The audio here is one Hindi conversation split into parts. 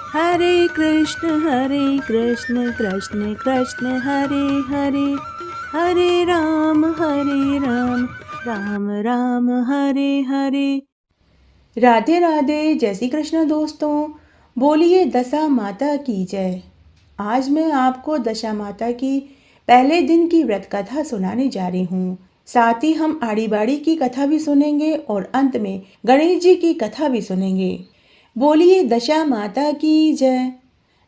हरे कृष्ण कृष्ण कृष्ण हरे हरे, हरे राम राम राम हरे हरे। राधे राधे। जय श्री कृष्ण दोस्तों। बोलिए दशा माता की जय। आज मैं आपको दशा माता की पहले दिन की व्रत कथा सुनाने जा रही हूँ। साथ ही हम आड़ी बाड़ी की कथा भी सुनेंगे और अंत में गणेश जी की कथा भी सुनेंगे। बोलिए दशा माता की जय।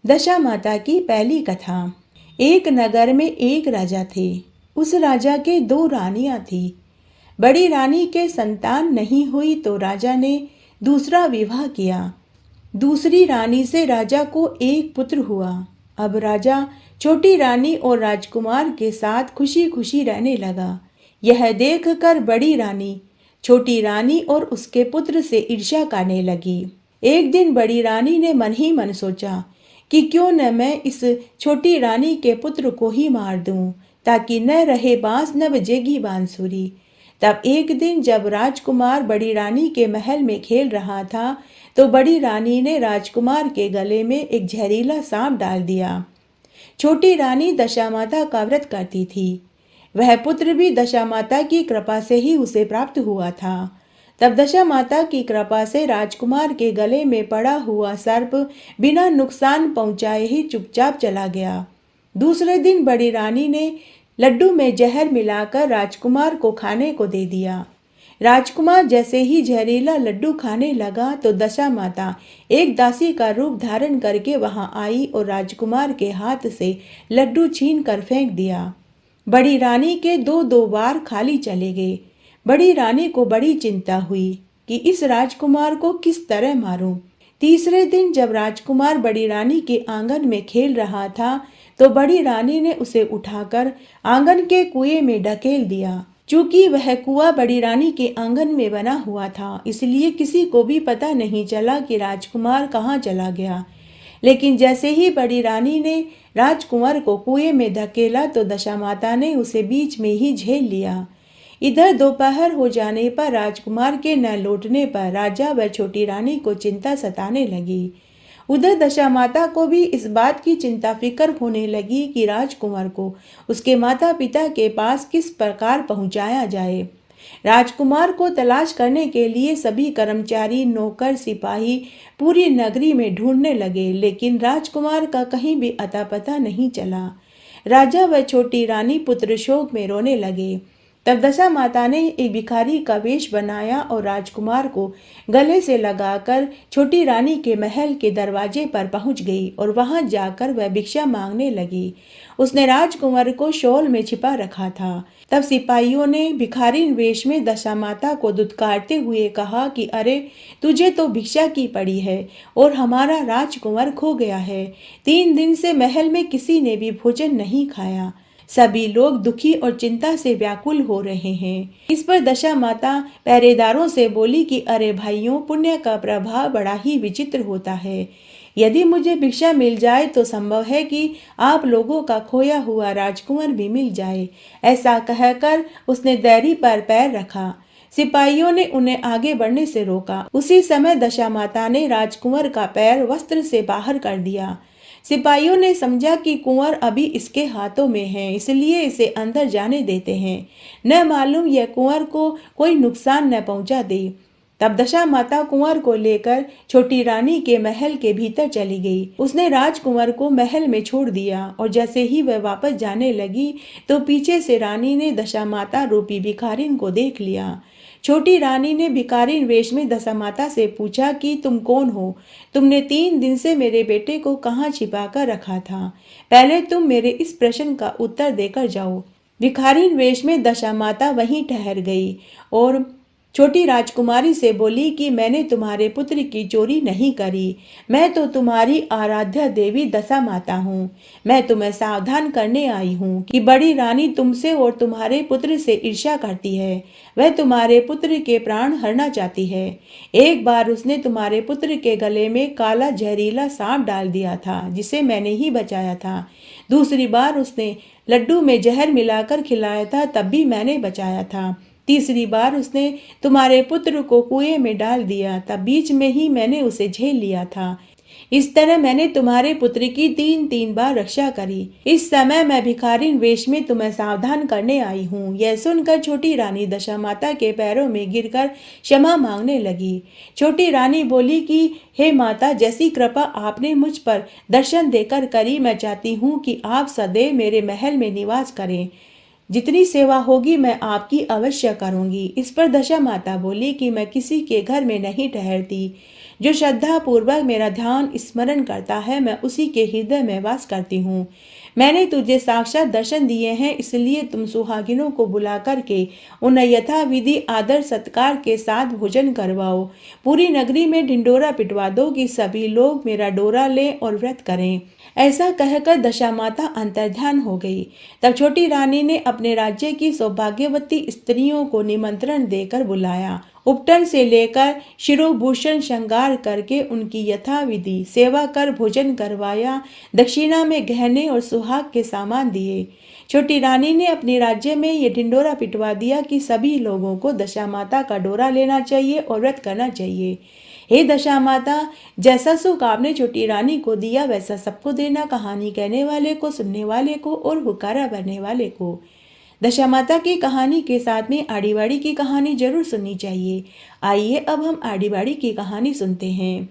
दशा माता की पहली कथा। एक नगर में एक राजा थे। उस राजा के दो रानियां थी। बड़ी रानी के संतान नहीं हुई तो राजा ने दूसरा विवाह किया। दूसरी रानी से राजा को एक पुत्र हुआ। अब राजा छोटी रानी और राजकुमार के साथ खुशी खुशी रहने लगा। यह देखकर बड़ी रानी छोटी रानी और उसके पुत्र से ईर्ष्या करने लगी। एक दिन बड़ी रानी ने मन ही मन सोचा कि क्यों न मैं इस छोटी रानी के पुत्र को ही मार दूं, ताकि न रहे बांस न बजेगी बांसुरी। तब एक दिन जब राजकुमार बड़ी रानी के महल में खेल रहा था तो बड़ी रानी ने राजकुमार के गले में एक जहरीला सांप डाल दिया। छोटी रानी दशा माता का व्रत करती थी। वह पुत्र भी दशा माता की कृपा से ही उसे प्राप्त हुआ था। तब दशा माता की कृपा से राजकुमार के गले में पड़ा हुआ सर्प बिना नुकसान पहुंचाए ही चुपचाप चला गया। दूसरे दिन बड़ी रानी ने लड्डू में जहर मिलाकर राजकुमार को खाने को दे दिया। राजकुमार जैसे ही जहरीला लड्डू खाने लगा तो दशा माता एक दासी का रूप धारण करके वहां आई और राजकुमार के हाथ से लड्डू छीन कर फेंक दिया। बड़ी रानी के दो दो बार खाली चले गए। बड़ी रानी को बड़ी चिंता हुई कि इस राजकुमार को किस तरह मारूं। तीसरे दिन जब राजकुमार बड़ी रानी के आंगन में खेल रहा था तो बड़ी रानी ने उसे उठाकर आंगन के कुएं में ढकेल दिया। चूंकि वह कुआं बड़ी रानी के आंगन में बना हुआ था, इसलिए किसी को भी पता नहीं चला कि राजकुमार कहाँ चला गया। लेकिन जैसे ही बड़ी रानी ने राजकुमार को कुएं में धकेला तो दशा माता ने उसे बीच में ही झेल लिया। इधर दोपहर हो जाने पर राजकुमार के न लौटने पर राजा व छोटी रानी को चिंता सताने लगी। उधर दशा माता को भी इस बात की चिंता फिक्र होने लगी कि राजकुमार को उसके माता पिता के पास किस प्रकार पहुंचाया जाए। राजकुमार को तलाश करने के लिए सभी कर्मचारी, नौकर, सिपाही पूरी नगरी में ढूंढने लगे, लेकिन राजकुमार का कहीं भी अता पता नहीं चला। राजा व छोटी रानी पुत्र शोक में रोने लगे। तब दशा माता ने एक भिखारी का वेश बनाया और राजकुमार को गले से लगाकर छोटी रानी के महल के दरवाजे पर पहुंच गई और वहां जाकर वह भिक्षा मांगने लगी। उसने राजकुमार को शॉल में छिपा रखा था। तब सिपाहियों ने भिखारी वेश में दशा माता को दुत्कारते हुए कहा कि अरे, तुझे तो भिक्षा की पड़ी है और हमारा राजकुमार खो गया है। 3 दिन से महल में किसी ने भी भोजन नहीं खाया। सभी लोग दुखी और चिंता से व्याकुल हो रहे हैं। इस पर दशा माता पहरेदारों से बोली कि अरे भाइयों, पुण्य का प्रभाव बड़ा ही विचित्र होता है। यदि मुझे भिक्षा मिल जाए तो संभव है कि आप लोगों का खोया हुआ राजकुमार भी मिल जाए। ऐसा कहकर उसने दैरी पर पैर रखा। सिपाहियों ने उन्हें आगे बढ़ने से रोका। उसी समय दशा माता ने राजकुमार का पैर वस्त्र से बाहर कर दिया। सिपाहियों ने समझा कि कुंवर अभी इसके हाथों में है, इसलिए इसे अंदर जाने देते हैं। न मालूम यह कुंवर को कोई नुकसान न पहुंचा दे। तब दशा माता कुंवर को लेकर छोटी रानी के महल के भीतर चली गई। उसने राजकुंवर को महल में छोड़ दिया और जैसे ही वह वापस जाने लगी तो पीछे से रानी ने दशा माता रूपी भिखारिन को देख लिया। छोटी रानी ने भिखारिन वेश में दशा माता से पूछा कि तुम कौन हो? तुमने 3 दिन से मेरे बेटे को कहाँ छिपा कर रखा था? पहले तुम मेरे इस प्रश्न का उत्तर देकर जाओ। भिखारिन वेश में दशा माता वहीं ठहर गई और छोटी राजकुमारी से बोली कि मैंने तुम्हारे पुत्र की चोरी नहीं करी। मैं तो तुम्हारी आराध्या देवी दशा माता हूँ। मैं तुम्हें सावधान करने आई हूँ कि बड़ी रानी तुमसे और तुम्हारे पुत्र से ईर्ष्या करती है। वह तुम्हारे पुत्र के प्राण हरना चाहती है। एक बार उसने तुम्हारे पुत्र के गले में काला जहरीला सांप डाल दिया था, जिसे मैंने ही बचाया था। दूसरी बार उसने लड्डू में जहर मिलाकर खिलाया था, तब भी मैंने बचाया था। तीसरी बार उसने तुम्हारे पुत्र को कुएं में डाल दिया, तब बीच में ही मैंने उसे झेल लिया था। इस तरह मैंने तुम्हारे पुत्र की 3-3 बार रक्षा करी। इस समय मैं भिखारिन वेश में तुम्हें सावधान करने आई हूँ। यह सुनकर छोटी रानी दशामाता के पैरों में गिरकर क्षमा मांगने लगी। छोटी रानी बोली कि हे माता, जैसी कृपा आपने मुझ पर दर्शन देकर करी, मैं चाहती हूँ कि आप सदैव मेरे महल में निवास करें। जितनी सेवा होगी मैं आपकी अवश्य करूंगी। इस पर दशा माता बोली कि मैं किसी के घर में नहीं ठहरती। जो श्रद्धा पूर्वक मेरा ध्यान स्मरण करता है, मैं उसी के हृदय में वास करती हूँ। मैंने तुझे साक्षात दर्शन दिए हैं, इसलिए तुम सुहागिनों को बुला करके उन्हें यथाविधि आदर सत्कार के साथ भोजन करवाओ। पूरी नगरी में ढिंडोरा पिटवा दो कि सभी लोग मेरा डोरा लें और व्रत करें। ऐसा कहकर दशामाता अंतर्ध्यान हो गई। तब छोटी रानी ने अपने राज्य की सौभाग्यवती स्त्रियों को निमंत्रण देकर बुलाया। उपटन से लेकर शिरोभूषण श्रृंगार करके उनकी यथाविधि सेवा कर भोजन करवाया। दक्षिणा में गहने और सुहाग के सामान दिए। छोटी रानी ने अपने राज्य में ये ढिंडोरा पिटवा दिया कि सभी लोगों को दशामाता का डोरा लेना चाहिए और व्रत करना चाहिए। हे दशामाता, जैसा सुख आपने छोटी रानी को दिया वैसा सबको देना, कहानी कहने वाले को, सुनने वाले को और हुक्कारा भरने वाले को। दशामाता की कहानी के साथ में आड़ी बाड़ी की कहानी जरूर सुननी चाहिए। आइए अब हम आड़ी बाड़ी की कहानी सुनते हैं।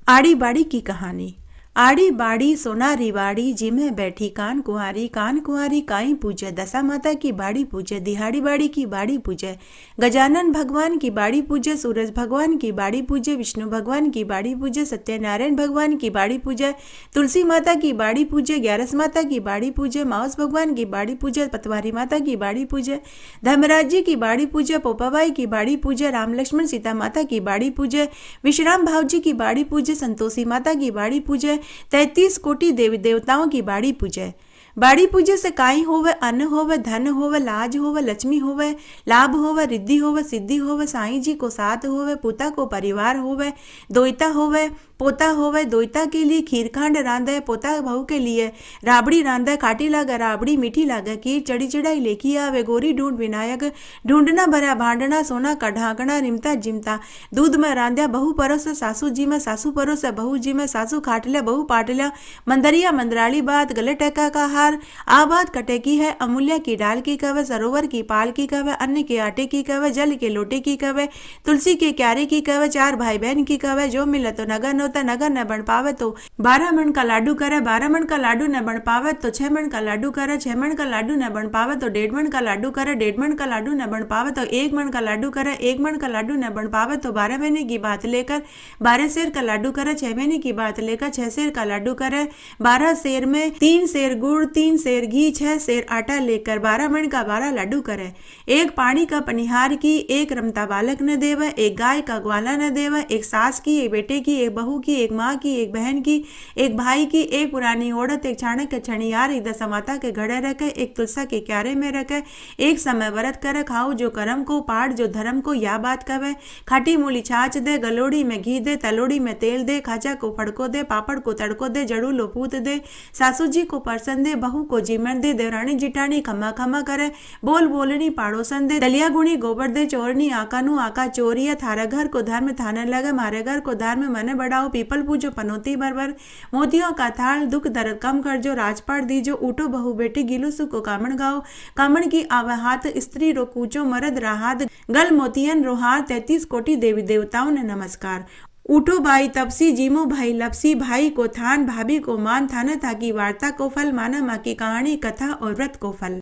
आड़ी बाड़ी की कहानी। आड़ी बाड़ी सोनारी बाड़ी, जिमें बैठी कान कुंवारी काई पूजे। दशा माता की बाड़ी पूजे, दिहाड़ी बाड़ी की बाड़ी पूजे। गजानन भगवान की बाड़ी पूजे, सूरज भगवान की बाड़ी पूजे, विष्णु भगवान की बाड़ी पूजे, सत्यनारायण भगवान की बाड़ी पूजे, तुलसी माता की बाड़ी पूजे, ग्यारस माता की बाड़ी पूजे, माउस भगवान की बाड़ी पूजे, पतवारी माता की बाड़ी पूजे, धर्मराज जी की बाड़ी पूजे, पोपाबाई की बाड़ी पूजे, राम लक्ष्मण सीता माता की बाड़ी पूजे, विश्राम भाव जी की बाड़ी पूजे, संतोषी माता की बाड़ी पूजे, 33 कोटि देवी देवताओं की बाड़ी पूजे। बाड़ी पूजे से काई होवे, अन्न होवे, धन होवे, लाज होवे, लक्ष्मी होवे, लाभ होवे, रिद्धि होवे, सिद्धि होवे, साईं जी को साथ होवे, पुता को परिवार होवे, दोइता होवे, पोता होवे, दोइता के लिए खीरखांड रांधे, पोता बहू के लिए राबड़ी रांधे, खाटी लागे राबड़ी, मीठी लागे खीर, चढ़ी चढ़ाई लेखी आवे, गोरी ढूंढ विनायक, ढूंढना भरा भांडना, सोना का ढाकना, रिमता जिमता, दूध में रांध्या बहू परोस, सासू जी में सासू परोस, बहू जी में सासू खाटल्या बहू पाटल्या, मंदरिया मंदराली बात, गले टका का हार, आ बात कटे की है, अमूल्या की डाल की कवे, सरोवर की पाल की कवे, अन्न के आटे की कवे, जल के लोटे की कवे, तुलसी के क्यारे की कवे, चार भाई बहन की कवे, जो मिले तो नगन नगर न बन पावे तो 12 मन का लाडू करे, 12 मन का लाडू न बन पावे तो 6 मन का लाडू करे, 6 मन का लाडू न बन पावे तो 1.5 मन का लाडू करे, 1.5 मन का लाडू न बन पावे तो 1 मन का लाडू करे, 1 मन का लाडू न बन पावे तो 12 महीने की बात लेकर 12 सेर का लाडू करे, 6 महीने की बात लेकर 6 सेर का लाडू करे, 12 सेर में 3 सेर गुड़, 3 सेर घी, 6 सेर आटा लेकर 12 मन का 12 लाडू करे। एक पानी का पनिहार की, एक रमता बालक न देवे, एक गाय का ग्वाला न देवे, एक सास की, एक बेटे की, एक बहू की, एक माँ की, एक बहन की, एक भाई की, एक पुरानी औरत, एक चाणक्य छणियार, एक दशामाता के घड़े रखे, एक तुलसा के क्यारे में रखे, एक समय व्रत करे, खाओ जो कर्म को, पाठ जो धर्म को, या बात कवे, खाटी मूली छाछ दे, गलोड़ी में घी दे, तलोड़ी में तेल दे, खाजा को फड़को दे, पापड़ को तड़को दे, जड़ू लो पूत दे, सासू जी को परसन दे, बहू को जीमन दे, देवरानी जिठानी खमा खमा करे, बोल बोलनी पाड़ोसन दे, दलिया गुणी गोबर दे, चोरनी आका नु आका चोरिया, थारा घर को धर्म थाने लगे, मारे घर को धर्म मने बढ़ाओ, पीपल पूजो पनौती बरबर, मोतियों का थाल, दुख दर्द कम कर जो, राजपाट दीजो, उठो बहू बेटी गिलो सुख को कामण गाओ, कामण की आवे हाथ, स्त्री रो कूचो मरद राहात, गल मोतियन रोहार, 33 कोटि देवी देवताओं ने नमस्कार। उठो भाई तपसी, जीमो भाई लपसी, भाई को थान, भाभी को मान, थाना था की वार्ता को फल, माना माँ की कहानी, कथा और व्रत को फल।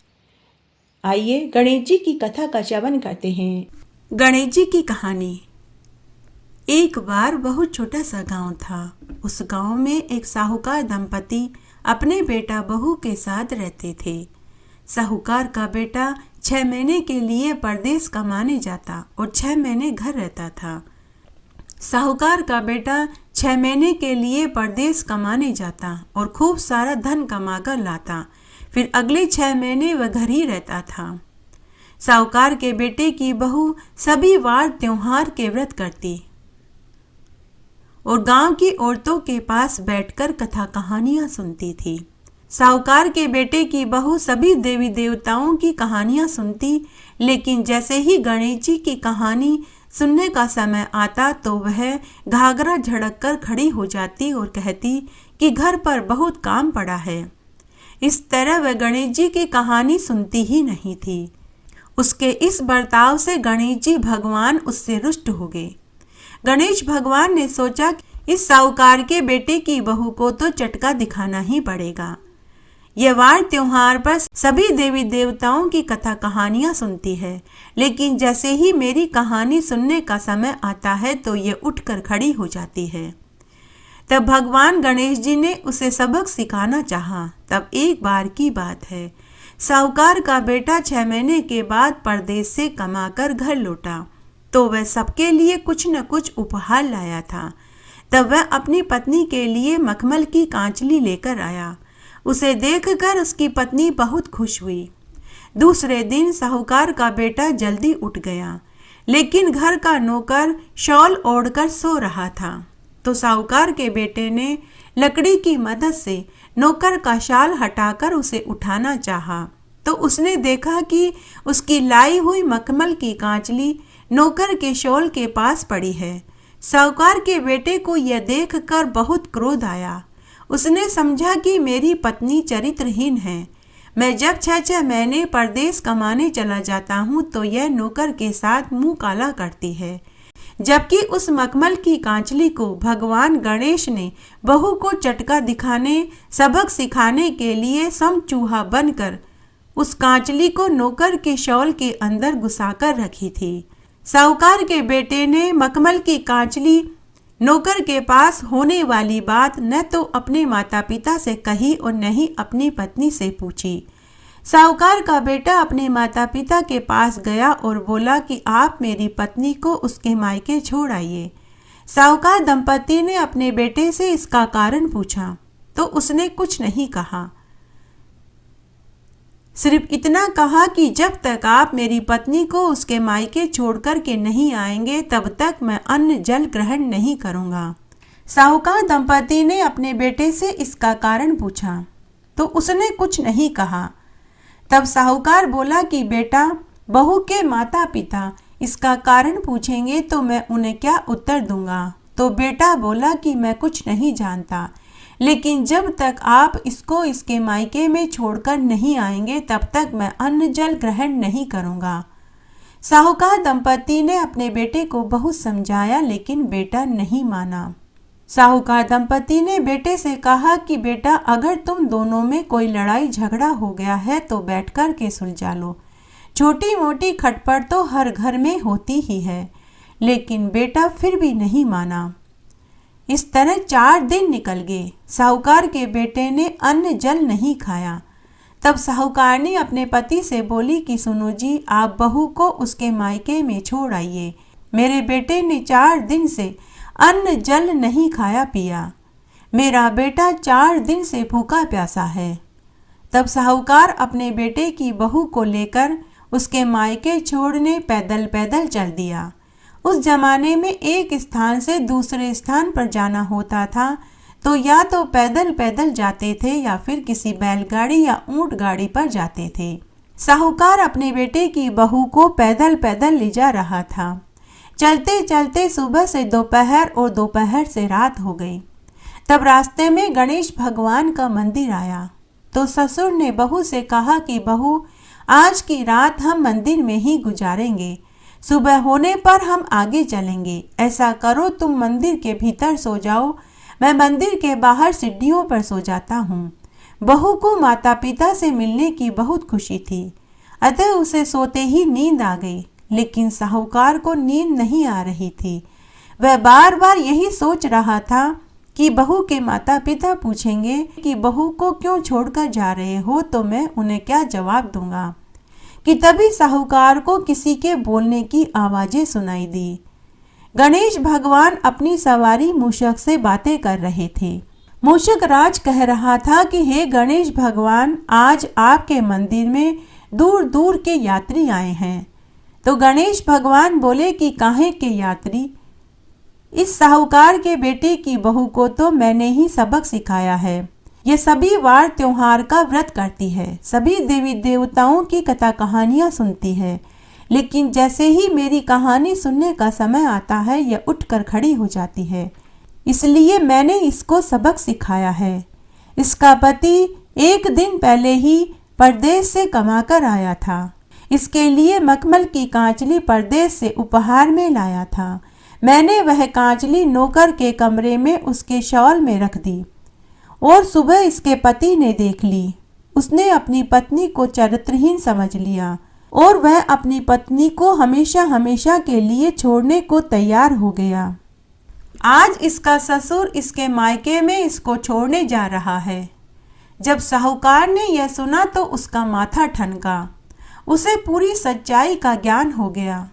आइए गणेश जी की कथा का श्रवण करते हैं। गणेश जी की कहानी। एक बार बहुत छोटा सा गांव था। उस गांव में एक साहूकार दंपति अपने बेटा बहू के साथ रहते थे। साहूकार का बेटा 6 महीने के लिए परदेश कमाने जाता और 6 महीने घर रहता था। साहूकार का बेटा 6 महीने के लिए परदेश कमाने जाता और खूब सारा धन कमा कर लाता, फिर अगले 6 महीने वह घर ही रहता था। साहूकार के बेटे की बहू सभी वार त्योहार के व्रत करती और गांव की औरतों के पास बैठकर कथा कहानियां सुनती थी। साहूकार के बेटे की बहू सभी देवी देवताओं की कहानियां सुनती, लेकिन जैसे ही गणेश जी की कहानी सुनने का समय आता तो वह घाघरा झड़क कर खड़ी हो जाती और कहती कि घर पर बहुत काम पड़ा है। इस तरह वह गणेश जी की कहानी सुनती ही नहीं थी। उसके इस बर्ताव से गणेश जी भगवान उससे रुष्ट हो गए। गणेश भगवान ने सोचा कि इस साहूकार के बेटे की बहू को तो चटका दिखाना ही पड़ेगा। यह वार त्योहार पर सभी देवी देवताओं की कथा कहानियां सुनती है, लेकिन जैसे ही मेरी कहानी सुनने का समय आता है तो ये उठकर खड़ी हो जाती है। तब भगवान गणेश जी ने उसे सबक सिखाना चाहा। तब एक बार की बात है, साहूकार का बेटा 6 महीने के बाद परदेश से कमाकर घर लौटा तो वह सबके लिए कुछ न कुछ उपहार लाया था। तब वह अपनी पत्नी के लिए मखमल की कांचली लेकर आया। उसे देखकर उसकी पत्नी बहुत खुश हुई। दूसरे दिन साहूकार का बेटा जल्दी उठ गया, लेकिन घर का नौकर शॉल ओढ़कर सो रहा था। तो साहूकार के बेटे ने लकड़ी की मदद से नौकर का शाल हटाकर उसे उठाना चाहा, तो उसने देखा कि उसकी लाई हुई मखमल की कांचली नौकर के शॉल के पास पड़ी है। साहूकार के बेटे को यह देखकर बहुत क्रोध आया। उसने समझा कि मेरी पत्नी चरित्रहीन है। मैं जब 6 महीने परदेश कमाने चला जाता हूँ तो यह नौकर के साथ मुंह काला करती है, जबकि उस मखमल की कांचली को भगवान गणेश ने बहू को चटका दिखाने सबक सिखाने के लिए समचूहा बनकर उस कांचली को नौकर के शॉल के अंदर घुसाकर रखी थी। साहूकार के बेटे ने मखमल की कांचली नौकर के पास होने वाली बात न तो अपने माता पिता से कही और न ही अपनी पत्नी से पूछी। साहूकार का बेटा अपने माता पिता के पास गया और बोला कि आप मेरी पत्नी को उसके मायके छोड़ आइए। साहूकार दंपति ने अपने बेटे से इसका कारण पूछा तो उसने कुछ नहीं कहा, सिर्फ इतना कहा कि जब तक आप मेरी पत्नी को उसके मायके छोड़कर के नहीं आएंगे तब तक मैं अन्न जल ग्रहण नहीं करूंगा। साहूकार दंपति ने अपने बेटे से इसका कारण पूछा तो उसने कुछ नहीं कहा। तब साहूकार बोला कि बेटा, बहू के माता पिता इसका कारण पूछेंगे तो मैं उन्हें क्या उत्तर दूंगा। तो बेटा बोला कि मैं कुछ नहीं जानता, लेकिन जब तक आप इसको इसके मायके में छोड़कर नहीं आएंगे तब तक मैं अन्न जल ग्रहण नहीं करूंगा। साहूकार दंपति ने अपने बेटे को बहुत समझाया, लेकिन बेटा नहीं माना। साहूकार दंपति ने बेटे से कहा कि बेटा, अगर तुम दोनों में कोई लड़ाई झगड़ा हो गया है तो बैठ कर के सुलझा लो। छोटी मोटी खटपट तो हर घर में होती ही है। लेकिन बेटा फिर भी नहीं माना। इस तरह 4 दिन निकल गए। साहूकार के बेटे ने अन्न जल नहीं खाया। तब साहूकारनी अपने पति से बोली कि सुनो जी, आप बहू को उसके मायके में छोड़ आइए। मेरे बेटे ने 4 दिन से अन्न जल नहीं खाया पिया। मेरा बेटा 4 दिन से भूखा प्यासा है। तब साहूकार अपने बेटे की बहू को लेकर उसके मायके छोड़ने पैदल पैदल चल दिया। उस जमाने में एक स्थान से दूसरे स्थान पर जाना होता था तो या तो पैदल पैदल जाते थे या फिर किसी बैलगाड़ी या ऊंट गाड़ी पर जाते थे। साहूकार अपने बेटे की बहू को पैदल पैदल ले जा रहा था। चलते चलते सुबह से दोपहर और दोपहर से रात हो गई। तब रास्ते में गणेश भगवान का मंदिर आया तो ससुर ने बहू से कहा कि बहू, आज की रात हम मंदिर में ही गुजारेंगे, सुबह होने पर हम आगे चलेंगे। ऐसा करो, तुम मंदिर के भीतर सो जाओ, मैं मंदिर के बाहर सीढ़ियों पर सो जाता हूँ। बहू को माता पिता से मिलने की बहुत खुशी थी, अतः उसे सोते ही नींद आ गई। लेकिन साहूकार को नींद नहीं आ रही थी। वह बार बार यही सोच रहा था कि बहू के माता पिता पूछेंगे कि बहू को क्यों छोड़कर जा रहे हो, तो मैं उन्हें क्या जवाब दूंगा। कि तभी साहूकार को किसी के बोलने की आवाजें सुनाई दी। गणेश भगवान अपनी सवारी मूषक से बातें कर रहे थे। मूषक राज कह रहा था कि हे गणेश भगवान, आज आपके मंदिर में दूर दूर के यात्री आए हैं। तो गणेश भगवान बोले कि काहे के यात्री, इस साहूकार के बेटे की बहू को तो मैंने ही सबक सिखाया है। ये सभी वार त्योहार का व्रत करती है, सभी देवी देवताओं की कथा कहानियां सुनती है, लेकिन जैसे ही मेरी कहानी सुनने का समय आता है यह उठकर खड़ी हो जाती है। इसलिए मैंने इसको सबक सिखाया है। इसका पति एक दिन पहले ही परदेश से कमाकर आया था। इसके लिए मखमल की कांचली परदेश से उपहार में लाया था। मैंने वह कांचली नौकर के कमरे में उसके शॉल में रख दी और सुबह इसके पति ने देख ली। उसने अपनी पत्नी को चरित्रहीन समझ लिया और वह अपनी पत्नी को हमेशा हमेशा के लिए छोड़ने को तैयार हो गया। आज इसका ससुर इसके मायके में इसको छोड़ने जा रहा है। जब साहूकार ने यह सुना तो उसका माथा ठनका। उसे पूरी सच्चाई का ज्ञान हो गया।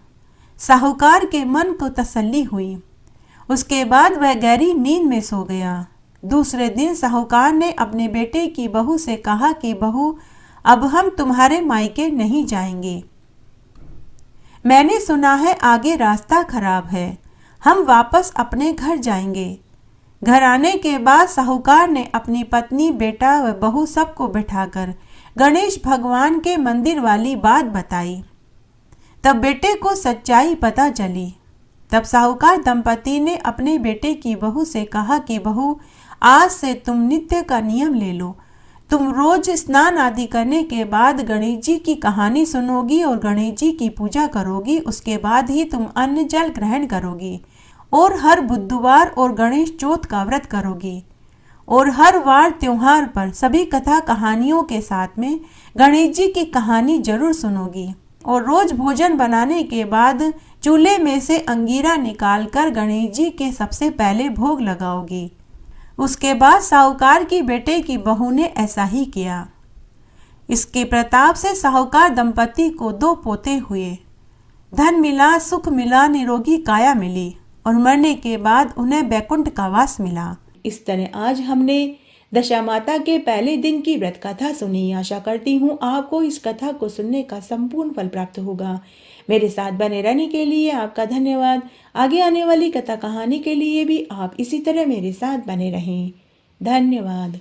साहूकार के मन को तसल्ली हुई। उसके बाद वह गहरी नींद में सो गया। दूसरे दिन साहूकार ने अपने बेटे की बहू से कहा कि बहू, अब हम तुम्हारे मायके नहीं जाएंगे। मैंने सुना है आगे रास्ता खराब है, हम वापस अपने घर जाएंगे। घर आने के बाद साहूकार ने अपनी पत्नी, बेटा व बहू सबको बिठाकर गणेश भगवान के मंदिर वाली बात बताई। तब बेटे को सच्चाई पता चली। तब साहूकार दंपति ने अपने बेटे की बहू से कहा कि बहू, आज से तुम नित्य का नियम ले लो। तुम रोज स्नान आदि करने के बाद गणेश जी की कहानी सुनोगी और गणेश जी की पूजा करोगी। उसके बाद ही तुम अन्न जल ग्रहण करोगी और हर बुधवार और गणेश चौथ का व्रत करोगी और हर वार त्योहार पर सभी कथा कहानियों के साथ में गणेश जी की कहानी जरूर सुनोगी और रोज भोजन बनाने के बाद चूल्हे में से अंगीरा निकालकर गणेश जी के सबसे पहले भोग लगाओगी। उसके बाद साहूकार की बेटे की बहू ने ऐसा ही किया। इसके प्रताप से साहूकार दंपति को 2 पोते हुए। धन मिला, सुख मिला, निरोगी काया मिली और मरने के बाद उन्हें वैकुंठ का वास मिला। इस तरह आज हमने दशा माता के पहले दिन की व्रत कथा सुनी। आशा करती हूँ आपको इस कथा को सुनने का संपूर्ण फल प्राप्त होगा। मेरे साथ बने रहने के लिए आपका धन्यवाद। आगे आने वाली कथा कहानी के लिए भी आप इसी तरह मेरे साथ बने रहें। धन्यवाद।